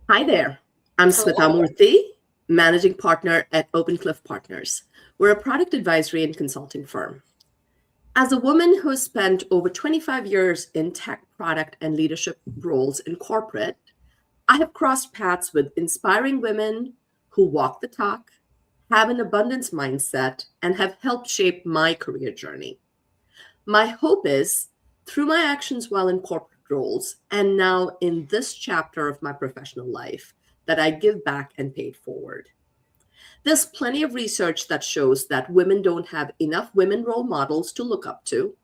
Hi there. I'm Smita Hello. Murthy, Managing Partner at Opencliff Partners. We're a product advisory and consulting firm. As a woman who has spent over 25 years in tech product and leadership roles in corporate, I have crossed paths with inspiring women who walk the talk, have an abundance mindset, and have helped shape my career journey. My hope is through my actions while in corporate roles and now in this chapter of my professional life that I give back and pay it forward. There's plenty of research that shows that women don't have enough women role models to look up to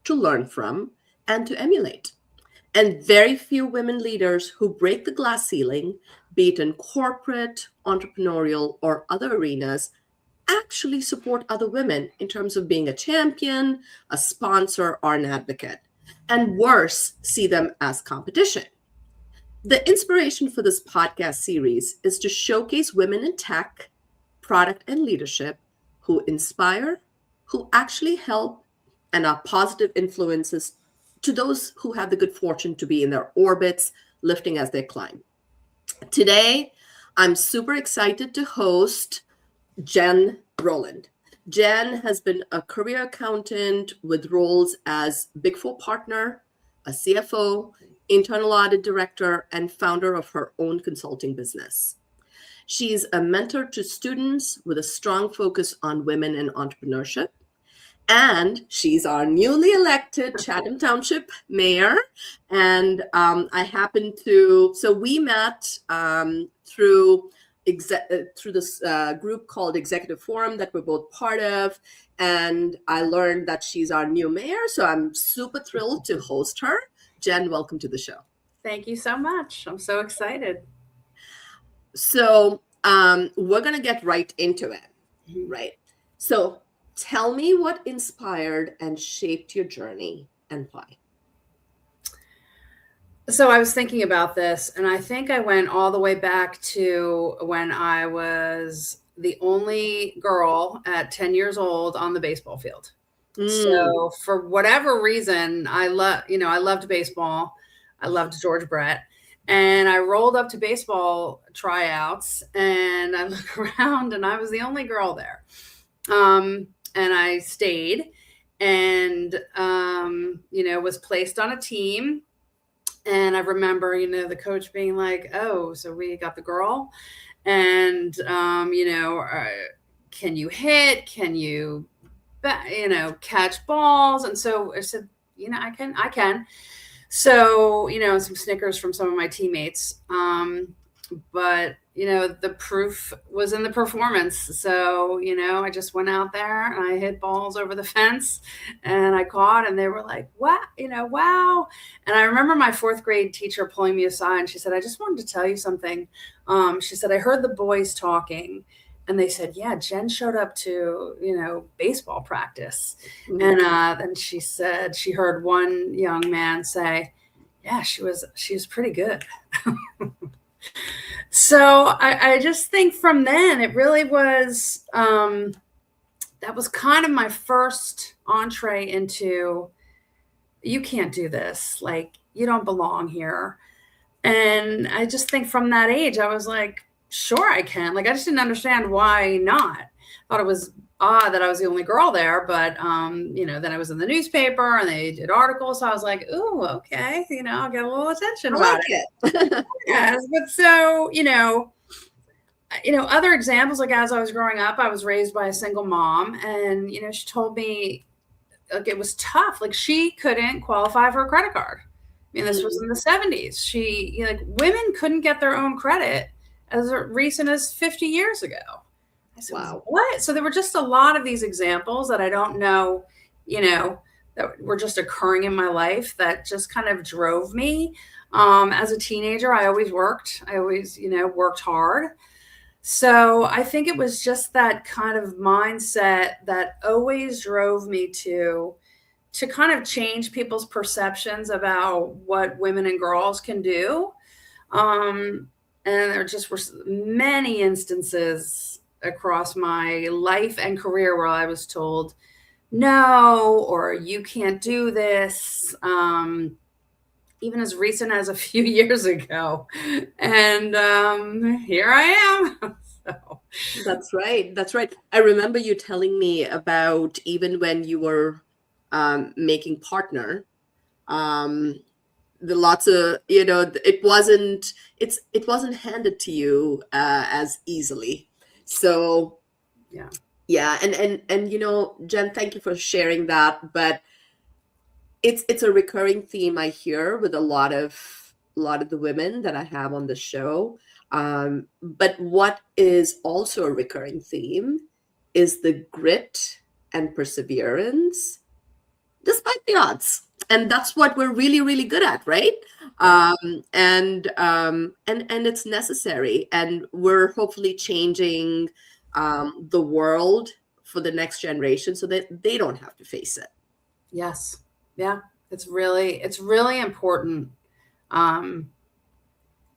learn from, and to emulate. And very few women leaders who break the glass ceiling, be it in corporate, entrepreneurial, or other arenas, actually support other women in terms of being a champion, a sponsor, or an advocate. And worse, see them as competition. The inspiration for this podcast series is to showcase women in tech, product, and leadership who inspire, who actually help, and are positive influences to those who have the good fortune to be in their orbits, lifting as they climb. Today, I'm super excited to host Jen Rowland. Jen has been a career accountant with roles as Big Four partner, a CFO, internal audit director, and founder of her own consulting business. She's a mentor to students with a strong focus on women and entrepreneurship. And she's our newly elected Chatham Township mayor. And I happen to, so we met through this group called Executive Forum that we're both part of. And I learned that she's our new mayor. So I'm super thrilled to host her. Jen, welcome to the show. Thank you so much. I'm so excited. So we're going to get right into it, right? So tell me what inspired and shaped your journey and why. So I was thinking about this, and I think I went all the way back to when I was the only girl at 10 years old on the baseball field. Mm, So for whatever reason, I loved baseball. I loved George Brett. And I rolled up to baseball tryouts and I look around and I was the only girl there. And I stayed and, was placed on a team. And I remember, the coach being like, "Oh, so we got the girl, and can you hit? Can you, catch balls?" And so I said, I can." So, some Snickers from some of my teammates. But the proof was in the performance. So I just went out there and I hit balls over the fence and I caught, and they were like, "Wow, wow." And I remember my fourth grade teacher pulling me aside and she said, "I just wanted to tell you something." She said, "I heard the boys talking and they said, yeah, Jen showed up to baseball practice." mm, And then she said she heard one young man say, "Yeah, she was pretty good." So I just think from then it really was, that was kind of my first entree into, you can't do this, like you don't belong here. And I just think from that age I was like, sure I can. Like I just didn't understand why not. Thought it was odd that I was the only girl there, but then I was in the newspaper and they did articles, so I was like, "Ooh, okay, I'll get a little attention I about like it." it. Yes, but so, other examples, like as I was growing up, I was raised by a single mom, and she told me like it was tough. Like she couldn't qualify for a credit card. I mean, this was Mm, in the 70s. Like women couldn't get their own credit as recent as 50 years ago. I said, wow. "What?" So there were just a lot of these examples that I don't know, you know, that were just occurring in my life that just kind of drove me. As a teenager, I always worked. I always, worked hard. So I think it was just that kind of mindset that always drove me to kind of change people's perceptions about what women and girls can do. Um, and there just were many instances across my life and career where I was told no, or you can't do this. even as recent as a few years ago. And here I am. So. That's right. That's right. I remember you telling me about even when you were making partner, um, the lots of, it wasn't handed to you as easily. So Yeah. yeah, and Jen, thank you for sharing that. But it's a recurring theme I hear with a lot of the women that I have on the show. But what is also a recurring theme is the grit and perseverance despite the odds. And that's what we're really, really good at, right? Yeah. And it's necessary. And we're hopefully changing the world for the next generation so that they don't have to face it. Yes. Yeah. It's really important. Um,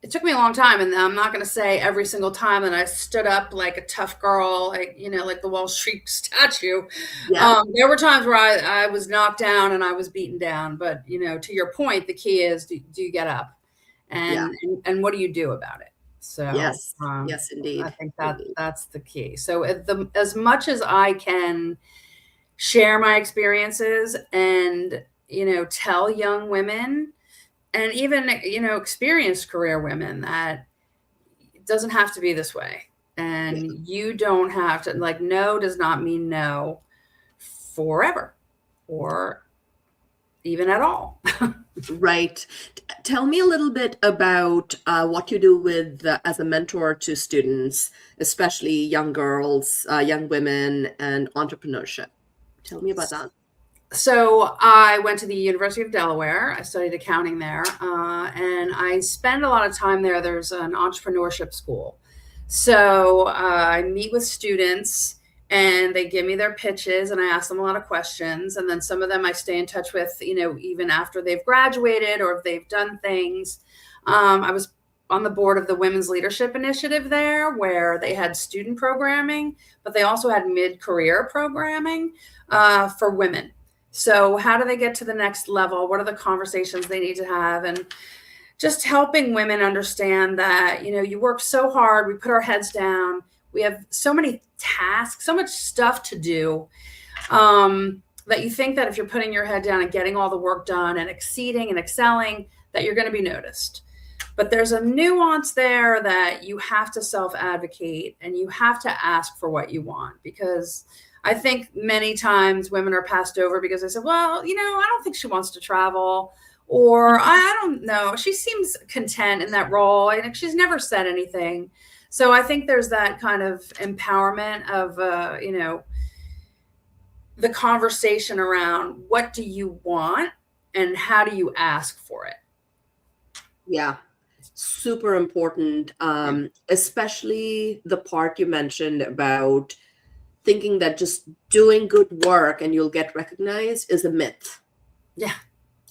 it took me a long time, and I'm not going to say every single time that I stood up like a tough girl, like the Wall Street statue. Yeah, There were times where I was knocked down and I was beaten down, but to your point, the key is, do you get up, yeah, and what do you do about it? So yes, yes, I indeed, think indeed. that's the key. So as much as I can share my experiences and tell young women, and even experienced career women, that it doesn't have to be this way, Yeah. and you don't have to, like, no does not mean no forever or even at all. Right. Tell me a little bit about what you do with as a mentor to students, especially young girls, young women, and entrepreneurship. Tell me about that. So I went to the University of Delaware. I studied accounting there, and I spend a lot of time there. There's an entrepreneurship school. So I meet with students, and they give me their pitches, and I ask them a lot of questions. And then some of them I stay in touch with, even after they've graduated or if they've done things. I was on the board of the Women's Leadership Initiative there, where they had student programming, but they also had mid-career programming for women. So how do they get to the next level? What are the conversations they need to have? And just helping women understand that, you work so hard, we put our heads down, we have so many tasks, so much stuff to do, that you think that if you're putting your head down and getting all the work done and exceeding and excelling, that you're going to be noticed. But there's a nuance there that you have to self-advocate, and you have to ask for what you want, because I think many times women are passed over because they say, well, I don't think she wants to travel, or I don't know, she seems content in that role. I think she's never said anything. So I think there's that kind of empowerment of, the conversation around what do you want and how do you ask for it? Yeah, super important, especially the part you mentioned about thinking that just doing good work and you'll get recognized is a myth. Yeah.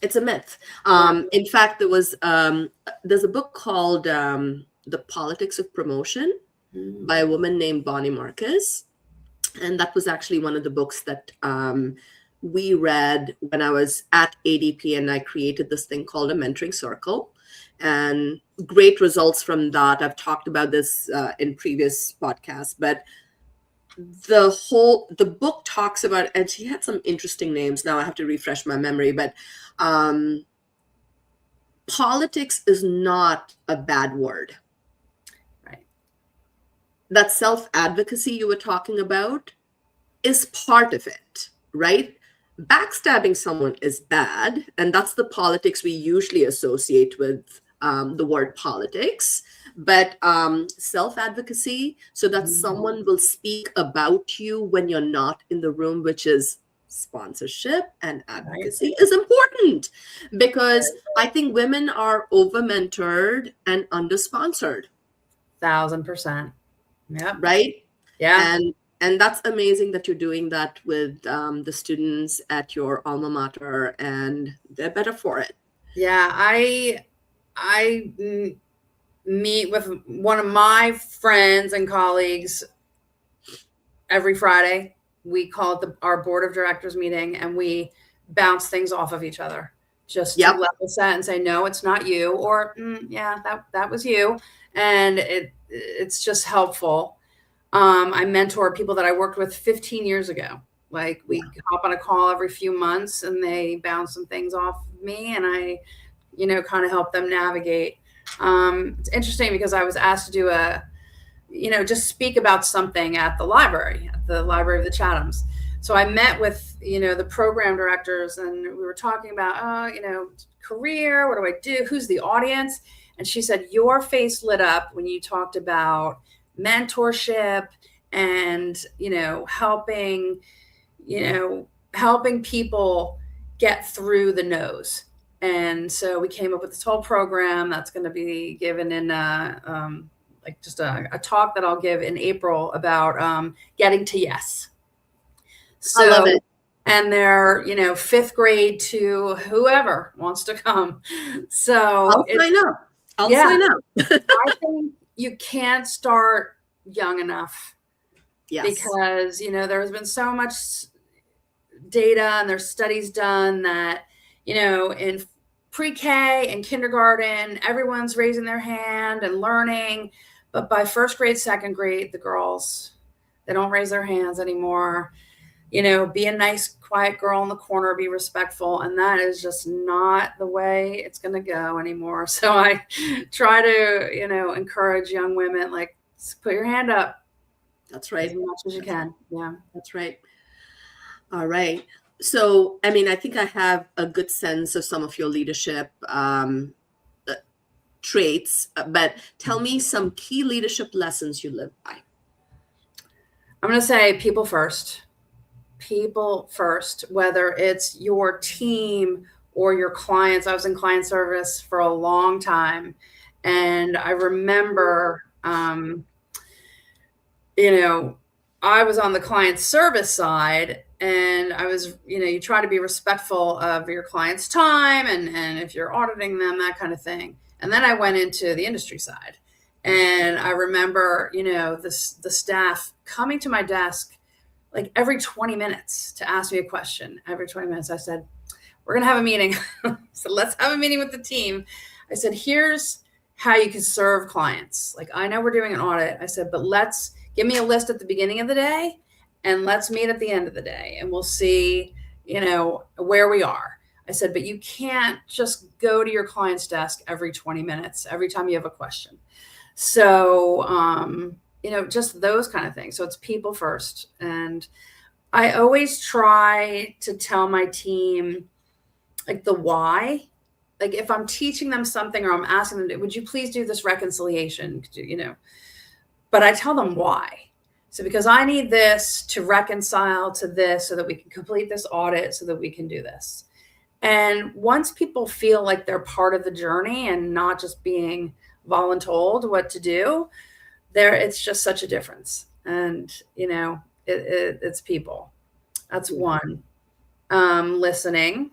It's a myth. In fact, there's a book called The Politics of Promotion by a woman named Bonnie Marcus. And that was actually one of the books that we read when I was at ADP, and I created this thing called a mentoring circle. And great results from that. I've talked about this in previous podcasts, but the book talks about, and she had some interesting names. Now I have to refresh my memory, but politics is not a bad word. Right. That self-advocacy you were talking about is part of it, right? Backstabbing someone is bad, and that's the politics we usually associate with the word politics. But self-advocacy, so that someone will speak about you when you're not in the room, which is sponsorship and advocacy, is important, because I think women are over-mentored and under-sponsored. 1,000%. Yeah. Right? Yeah. And that's amazing that you're doing that with the students at your alma mater, and they're better for it. Yeah, I meet with one of my friends and colleagues every Friday. We call it our board of directors meeting, and we bounce things off of each other. just to Yep. level set and say, no, it's not you, or yeah, that was you. And it's just helpful. I mentor people that I worked with 15 years ago. Like we hop on a call every few months and they bounce some things off of me and I, kind of help them navigate. It's interesting because I was asked to do just speak about something at the Library of the Chathams. So I met with, the program directors and we were talking about, career, what do I do? Who's the audience? And she said, your face lit up when you talked about mentorship and, helping people get through the nose. And so we came up with this whole program that's going to be given in just a talk that I'll give in April about getting to yes. So, I love it. And they're, 5th grade to whoever wants to come. So I'll sign up. I'll sign up. I think you can't start young enough. Yes. Because, there has been so much data and there's studies done that, in pre-K and kindergarten, everyone's raising their hand and learning. But by 1st grade, 2nd grade, the girls, they don't raise their hands anymore. Be a nice, quiet girl in the corner, be respectful. And that is just not the way it's going to go anymore. So I try to, encourage young women, like, put your hand up. That's right. As much as you can. Yeah. That's right. All right. So, I think I have a good sense of some of your leadership traits, but tell me some key leadership lessons you live by. I'm going to say people first. People first, whether it's your team or your clients. I was in client service for a long time. And I remember, I was on the client service side and I was, you try to be respectful of your client's time and if you're auditing them, that kind of thing. And then I went into the industry side and I remember, the staff coming to my desk like every 20 minutes to ask me a question. Every 20 minutes, I said, we're going to have a meeting. So let's have a meeting with the team. I said, here's how you can serve clients. Like, I know we're doing an audit. I said, but let's give me a list at the beginning of the day and let's meet at the end of the day and we'll see, where we are. I said, but you can't just go to your client's desk every 20 minutes, every time you have a question. So, just those kind of things. So it's people first. And I always try to tell my team, like, the why. Like, if I'm teaching them something or I'm asking them, would you please do this reconciliation? But I tell them why. So because I need this to reconcile to this so that we can complete this audit so that we can do this. And once people feel like they're part of the journey and not just being voluntold what to do, it's just such a difference. And, it's people. That's one. Listening.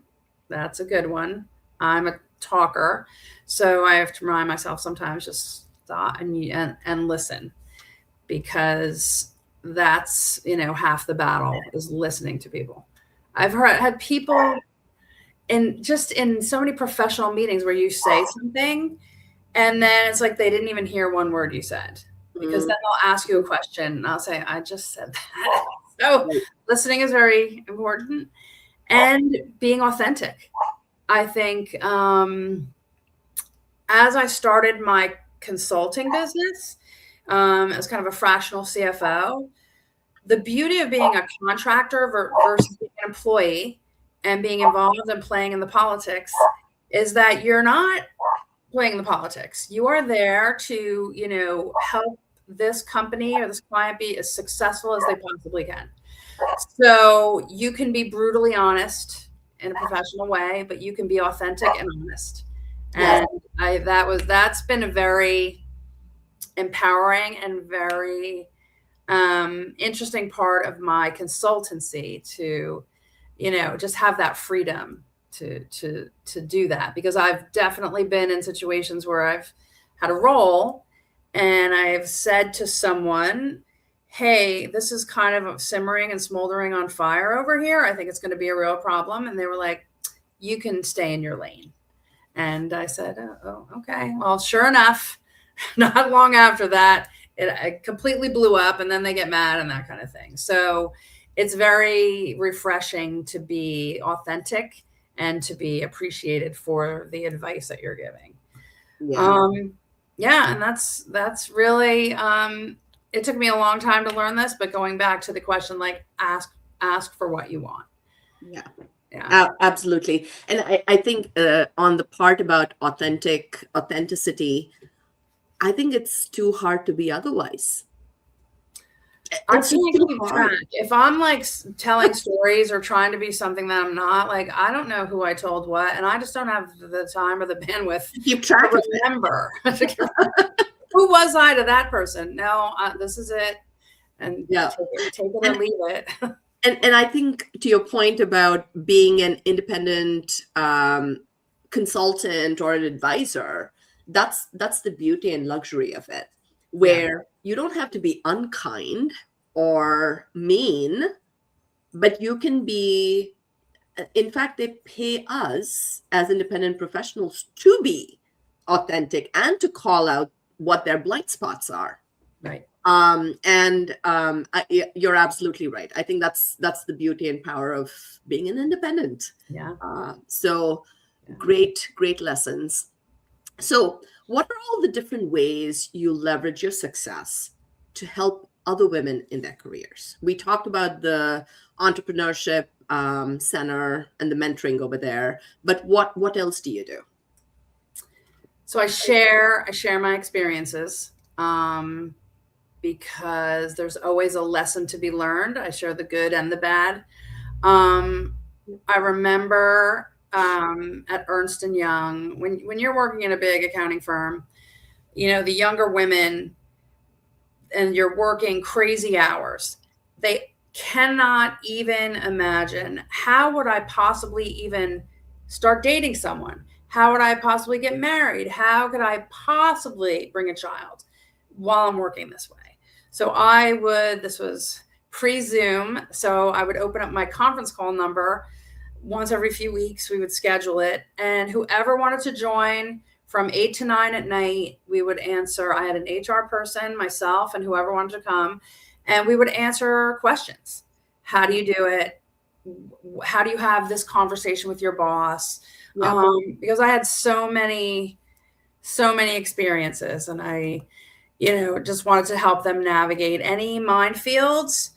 That's a good one. I'm a talker. So I have to remind myself sometimes just stop and listen, because that's, half the battle is listening to people. I've had people in so many professional meetings where you say something and then it's like they didn't even hear one word you said, because then they'll ask you a question and I'll say, I just said that. So listening is very important, and being authentic. I think as I started my consulting business as kind of a fractional CFO, the beauty of being a contractor versus being an employee and being involved and playing in the politics is that you're not playing the politics. You are there to, help this company or this client be as successful as they possibly can. So you can be brutally honest in a professional way, but you can be authentic and honest. And that's been a very empowering and very interesting part of my consultancy to, just have that freedom to do that, because I've definitely been in situations where I've had a role and I've said to someone, hey, this is kind of simmering and smoldering on fire over here. I think it's going to be a real problem. And they were like, you can stay in your lane. And I said, oh, okay. Well, sure enough, not long after that, it completely blew up, and then they get mad and that kind of thing. So it's very refreshing to be authentic and to be appreciated for the advice that you're giving. And that's really, it took me a long time to learn this, but going back to the question, like ask for what you want. Yeah, absolutely. And I think on the part about authenticity, I think it's too hard to be otherwise. I can't keep track. If I'm like telling stories or trying to be something that I'm not, like, I don't know who I told what, and I just don't have the time or the bandwidth keep track to remember. Who was I to that person? No, this is it. And take it or leave it. And I think to your point about being an independent consultant or an advisor, that's the beauty and luxury of it, where you don't have to be unkind or mean, but you can be, in fact, they pay us as independent professionals to be authentic and to call out what their blind spots are. Right. You're absolutely right. I think that's the beauty and power of being an independent. Great lessons. So what are all the different ways you leverage your success to help other women in their careers? We talked about the entrepreneurship center and the mentoring over there, but what else do you do? So I share my experiences. Because there's always a lesson to be learned. I share the good and the bad. I remember at Ernst & Young, when you're working in a big accounting firm, the younger women, and you're working crazy hours, they cannot even imagine, how would I possibly even start dating someone? How would I possibly get married? How could I possibly bring a child while I'm working this way? So this was pre-Zoom, so I would open up my conference call number once every few weeks. We would schedule it, and whoever wanted to join from 8 to 9 at night, we would answer. I had an HR person, myself, and whoever wanted to come, and we would answer questions. How do you do it? How do you have this conversation with your boss? Because I had so many experiences, and I just wanted to help them navigate any minefields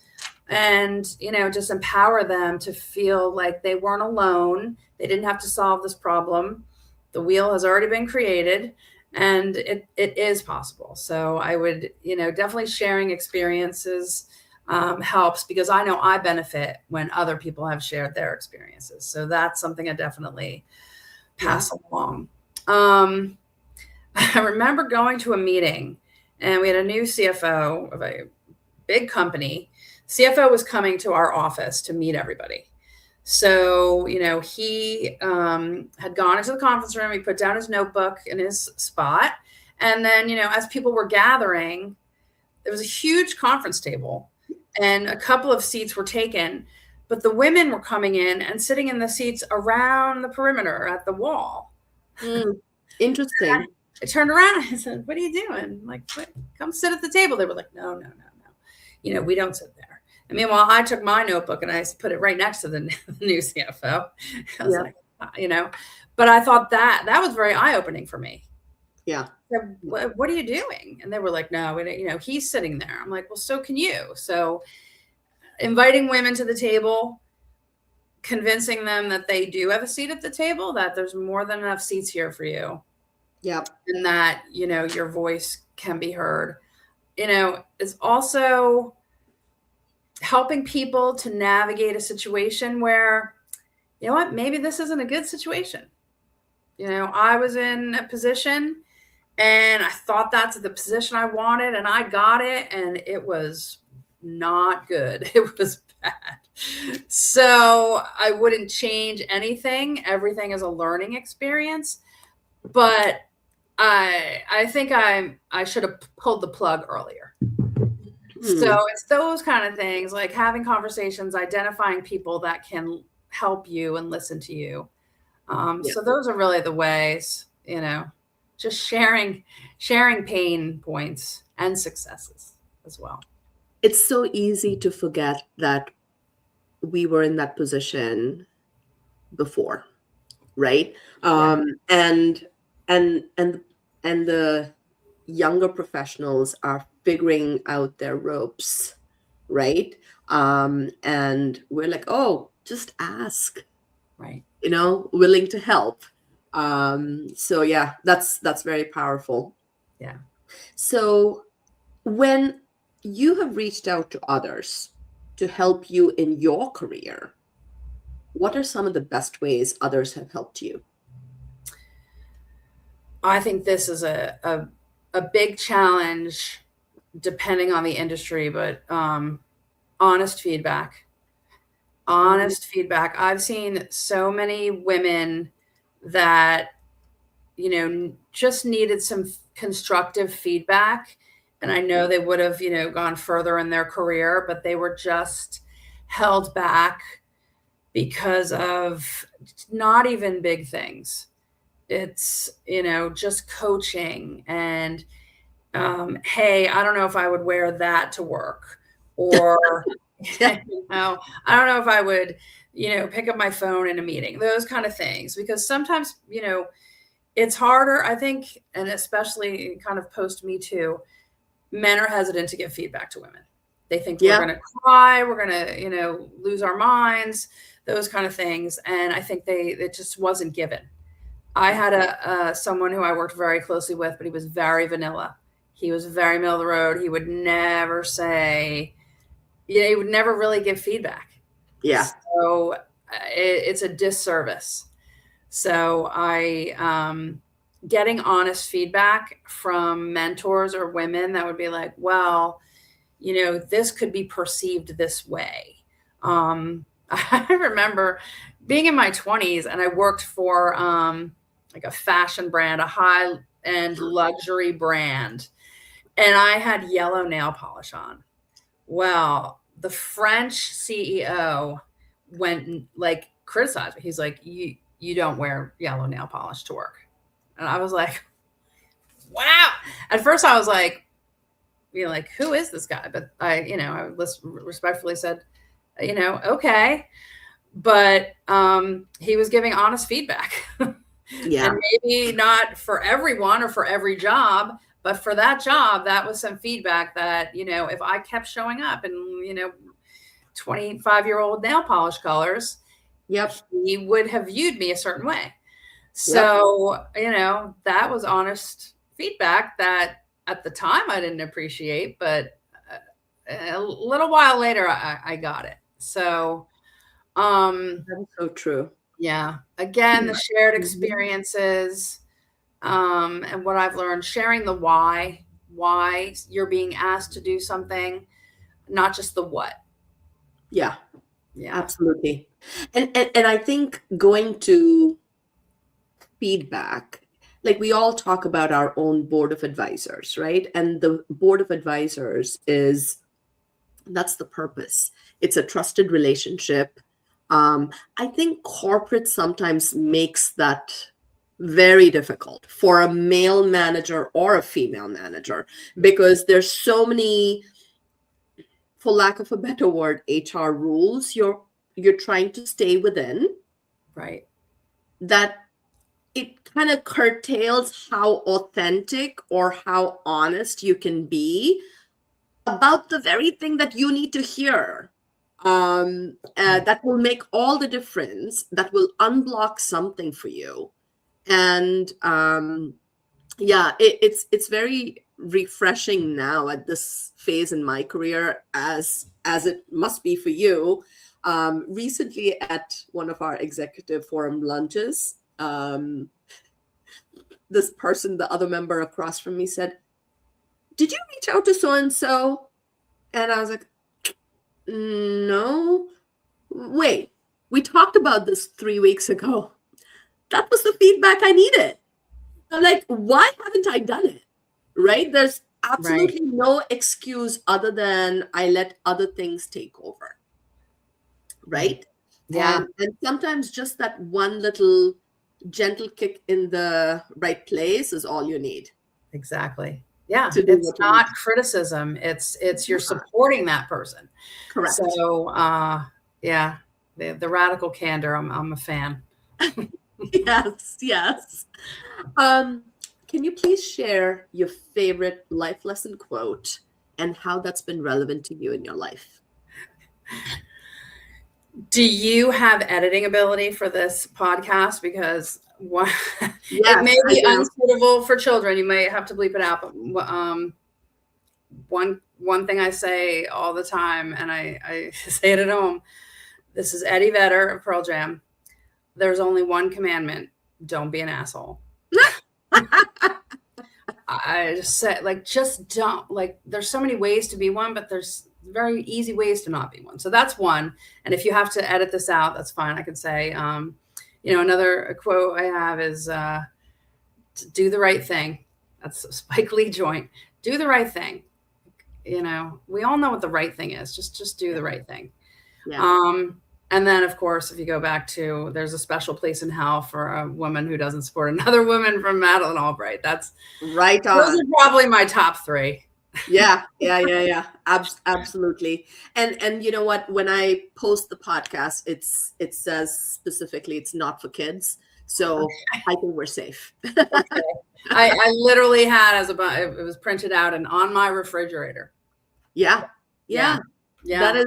and, just empower them to feel like they weren't alone. They didn't have to solve this problem. The wheel has already been created, and it is possible. So I would, definitely sharing experiences helps, because I know I benefit when other people have shared their experiences. So that's something I definitely pass along. I remember going to a meeting, and we had a new CFO of a big company. CFO was coming to our office to meet everybody. So, he had gone into the conference room. He put down his notebook in his spot. And then, as people were gathering, there was a huge conference table, and a couple of seats were taken. But the women were coming in and sitting in the seats around the perimeter at the wall. Interesting. I turned around and I said, "What are you doing? Like, come sit at the table." They were like, no. We don't sit there. And meanwhile, I took my notebook and I put it right next to the new CFO. I was like, but I thought that was very eye-opening for me. Yeah. So, what are you doing? And they were like, no, he's sitting there. I'm like, well, so can you. So inviting women to the table, convincing them that they do have a seat at the table, that there's more than enough seats here for you. Yep. And that, your voice can be heard. It's also helping people to navigate a situation where, maybe this isn't a good situation. I was in a position and I thought that's the position I wanted, and I got it, and it was not good. It was bad. So I wouldn't change anything. Everything is a learning experience. But I think I should have pulled the plug earlier. So it's those kind of things, like having conversations, identifying people that can help you and listen to you, Yeah. So those are really the ways, just sharing pain points and successes as well. It's so easy to forget that we were in that position before, right? Yeah. And and and and the younger professionals are figuring out their ropes, right? And we're like, oh, just ask, Right. willing to help. So yeah, that's very powerful. Yeah. So when you have reached out to others to help you in your career, what are some of the best ways others have helped you? I think this is a big challenge depending on the industry, but honest feedback. Mhm. Honest feedback. I've seen so many women that, just needed some constructive feedback. And I know they would have, gone further in their career, but they were just held back because of not even big things. It's, just coaching and, hey, I don't know if I would wear that to work, or, Yeah, I don't know if I would, pick up my phone in a meeting, those kind of things, because sometimes, it's harder, I think, and especially kind of post Me Too, men are hesitant to give feedback to women. They think we're yeah, going to cry, we're going to, lose our minds, those kind of things. And I think it just wasn't given. I had someone who I worked very closely with, but he was very vanilla. He was very middle of the road. He would never say, he would never really give feedback. yeah, So it's a disservice. So getting honest feedback from mentors or women that would be like, well, this could be perceived this way. I remember being in my 20s and I worked for like a fashion brand, a high end luxury brand, and I had yellow nail polish on. Well, the French CEO went and like criticized me. He's like, you don't wear yellow nail polish to work. And I was like, wow. At first I was like, like, who is this guy? But I respectfully said, okay. But he was giving honest feedback. yeah, And maybe not for everyone or for every job, but for that job, that was some feedback that, if I kept showing up in, 25-year-old nail polish colors, yep, he would have viewed me a certain way. yep, So, that was honest feedback that at the time I didn't appreciate, but a little while later I got it. So, that is so true. yeah, again, the Yeah. shared Mhm. experiences, and what I've learned, sharing the why you're being asked to do something, not just the what. Yeah, Yeah. absolutely. And I think going to feedback, like we all talk about our own board of advisors, right? And the board of advisors that's the purpose. It's a trusted relationship. I think corporate sometimes makes that very difficult for a male manager or a female manager because there's so many, for lack of a better word, HR rules you're trying to stay within, Right. that it kind of curtails how authentic or how honest you can be about the very thing that you need to hear. Right. That will make all the difference, that will unblock something for you. And yeah, it's very refreshing now at this phase in my career, as it must be for you. Recently at one of our executive forum lunches, this person, the other member across from me, said, did you reach out to so and so? And I was like, no. Wait, we talked about this 3 weeks ago. That was the feedback I needed. I'm like, why haven't I done it? Right? There's Right. absolutely no excuse other than I let other things take over. Right. Right? Yeah. And sometimes just that one little gentle kick in the right place is all you need Exactly. Yeah. to do It's what you need. not criticism. It's you're Yeah, supporting that person. correct. So yeah, the radical candor, I'm a fan. Yes, yes. Can you please share your favorite life lesson quote and how that's been relevant to you in your life? Do you have editing ability for this podcast? Because one, it Yes, may I be do. unsuitable for children. You may have to bleep it out. But one thing I say all the time, and I say it at home. This is Eddie Vedder of Pearl Jam. There's only one commandment: don't be an asshole. I just say, like, just don't. Like, there's so many ways to be one, but there's very easy ways to not be one. So that's one. And if you have to edit this out, that's fine. I could say, another quote I have is do the right thing. That's a Spike Lee joint. Do the right thing. We all know what the right thing is. Just do the right thing. Yeah. And then, of course, if you go back to, there's a special place in hell for a woman who doesn't support another woman, from Madeleine Albright. That's Right those on. are probably my top three. Yeah. Absolutely. And you know what? When I post the podcast, it says specifically it's not for kids. So I think we're safe. Okay. I literally had it was printed out and on my refrigerator. Yeah. That is.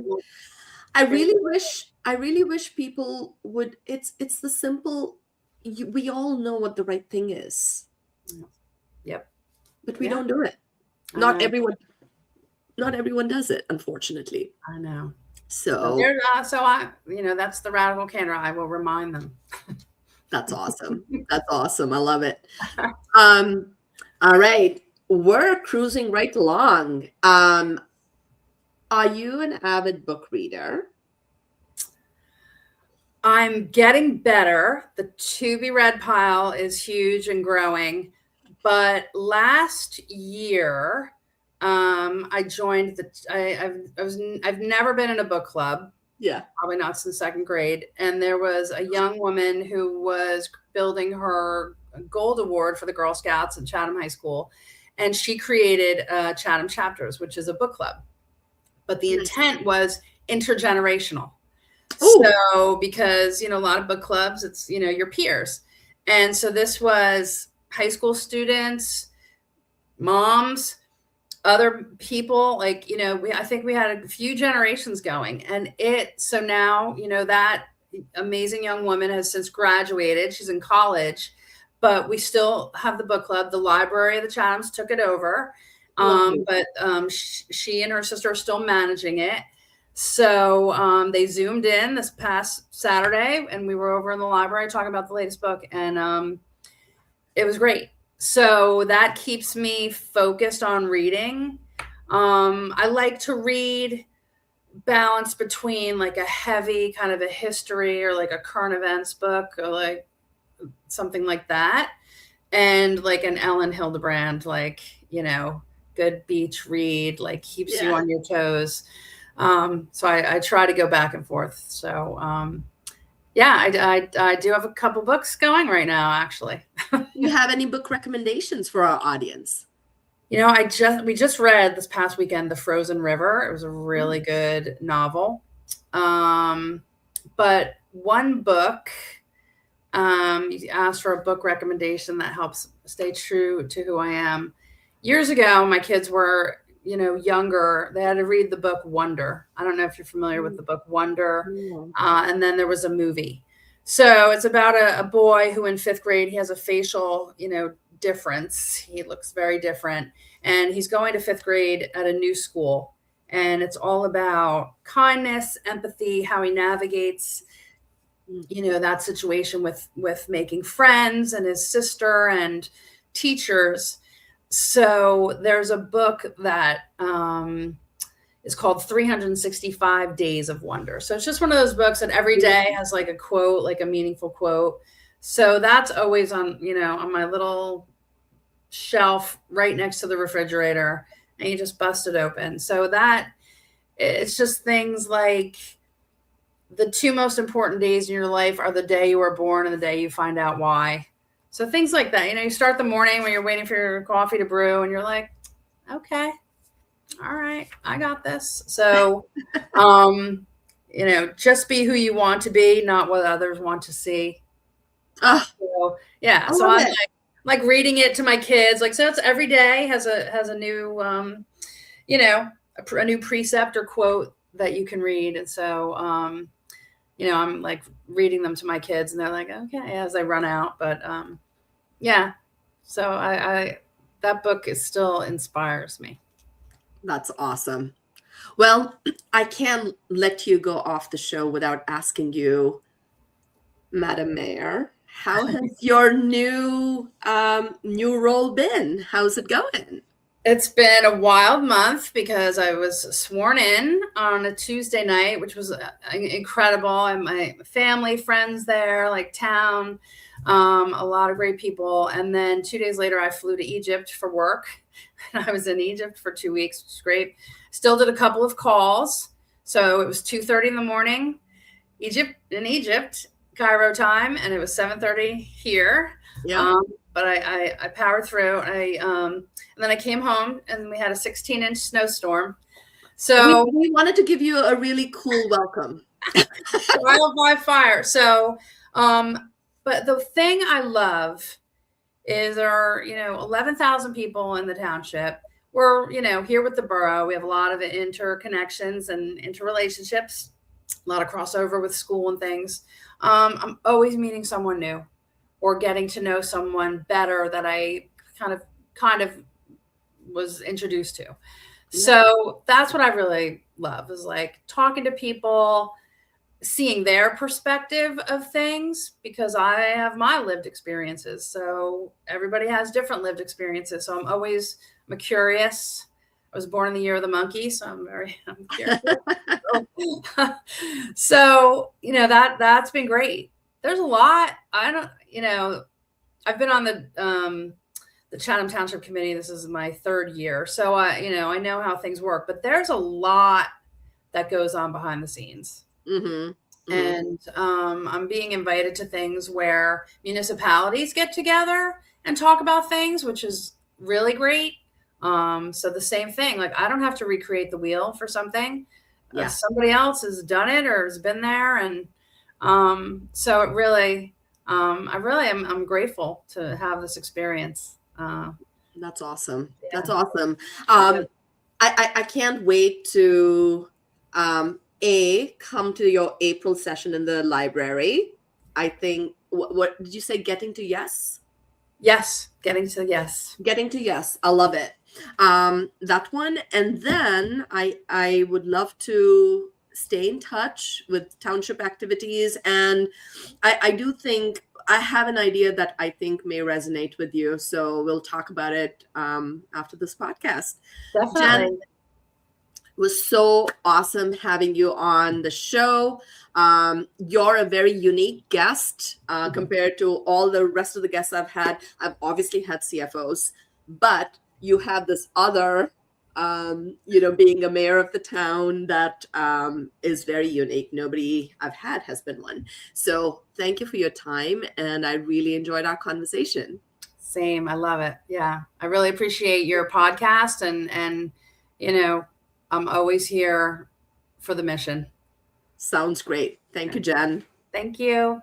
I really wish people would. It's the simple. We all know what the right thing is. Yep. But we don't do it. Not everyone does it, unfortunately. I know. So that's the radical candor. I will remind them. That's awesome. That's awesome. I love it. All right. We're cruising right along. Are you an avid book reader? I'm getting better. The to be read pile is huge and growing. But last year, I joined I've never been in a book club. Yeah. Probably not since second grade. And there was a young woman who was building her gold award for the Girl Scouts at Chatham High School. And she created Chatham Chapters, which is a book club. But the intent was intergenerational. Ooh. So because, a lot of book clubs, it's, your peers. And so this was high school students, moms, other people, I think we had a few generations going. And so now, that amazing young woman has since graduated. She's in college, but we still have the book club. The library of the Chathams took it over. But she and her sister are still managing it. So they Zoomed in this past Saturday, and we were over in the library talking about the latest book, and it was great. So that keeps me focused on reading. I like to read balance between like a heavy kind of a history or like a current events book or like something like that, and like an Ellen Hildebrand, good beach read, keeps you on your toes. So I try to go back and forth. So I do have a couple books going right now, actually. Do you have any book recommendations for our audience? We just read this past weekend, The Frozen River. It was a really good novel. But one book, you asked for a book recommendation that helps stay true to who I am. Years ago, my kids were, younger. They had to read the book Wonder. I don't know if you're familiar with the book Wonder. And then there was a movie. So it's about a boy who in fifth grade, he has a facial, difference. He looks very different. And he's going to fifth grade at a new school. And it's all about kindness, empathy, how he navigates, that situation with making friends and his sister and teachers. So there's a book that is called 365 Days of Wonder. So it's just one of those books that every day has like a quote, like a meaningful quote. So that's always on my little shelf right next to the refrigerator, and you just bust it open. So that it's just things like the two most important days in your life are the day you were born and the day you find out why. So things like that. You start the morning when you're waiting for your coffee to brew and you're like, okay, all right, I got this. So, just be who you want to be, not what others want to see. So, yeah. So I'm like reading it to my kids. Like, so it's every day has a new, a new precept or quote that you can read. And so, I'm like reading them to my kids and they're like, okay, as I run out. But, yeah. So that book still inspires me. That's awesome. Well, I can't let you go off the show without asking you, Madam Mayor, how has your new role been? How's it going? It's been a wild month because I was sworn in on a Tuesday night, which was incredible. And my family, friends there, like town, a lot of great people. And then 2 days later, I flew to Egypt for work. And I was in Egypt for 2 weeks, which was great. Still did a couple of calls. So it was 2:30 in the morning, in Egypt, Cairo time, and it was 7:30 here. Yeah. But I powered through. And then I came home and we had a 16-inch snowstorm. So we wanted to give you a really cool welcome. Trial by fire. So, but the thing I love is there are, 11,000 people in the township. We're, here with the borough. We have a lot of interconnections and interrelationships, a lot of crossover with school and things. I'm always meeting someone new or getting to know someone better that I kind of was introduced to. Yeah. So that's what I really love, is like talking to people, seeing their perspective of things, because I have my lived experiences. So everybody has different lived experiences. So I'm curious. I was born in the year of the monkey, so I'm curious. So, that's been great. There's a lot. I've been on the Chatham Township Committee. This is my 3rd year. So I know how things work, but there's a lot that goes on behind the scenes. Mm-hmm. Mm-hmm. And I'm being invited to things where municipalities get together and talk about things, which is really great. So the same thing, like I don't have to recreate the wheel for something. Yeah. Somebody else has done it or has been there. And so it really, I'm grateful to have this experience. That's awesome. Yeah. That's awesome. I can't wait to come to your April session in the library. I think, what did you say? Getting to yes? Yes. Getting to yes. Getting to yes. I love it. That one. And then I would love to stay in touch with township activities. And I do think I have an idea that I think may resonate with you. So we'll talk about it after this podcast. Definitely. Jen, it was so awesome having you on the show. You're a very unique guest compared to all the rest of the guests I've had. I've obviously had CFOs, but you have this other, being a mayor of the town that is very unique. Nobody I've had has been one. So thank you for your time. And I really enjoyed our conversation. Same. I love it. Yeah. I really appreciate your podcast and I'm always here for the mission. Sounds great. Thank you, Jen. Thank you.